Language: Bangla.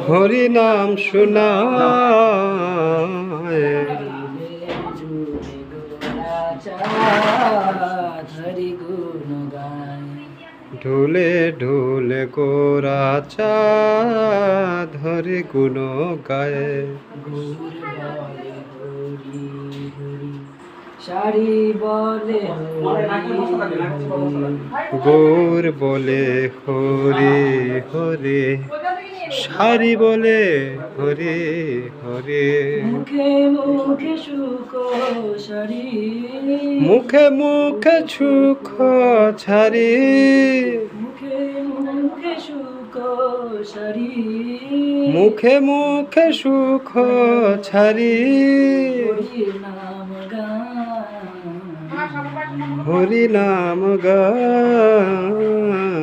হরি নাম শোনায় হরি গুণ গায় ঢোলে ঢোলে গোরা চাঁদ হরি গুণ গায়ে গৌর বলে হরি হরি সারি বলে হরি গৌর বলে হরি হরি সারি বলে হরি হরি মুখে মুখে সুখ সারি মুখে মুখে সুখ ছাড়ি মুখে মুখে সুখ সারি মুখে মুখে সুখ ছাড়ি হরি নাম গান হরি নাম গায়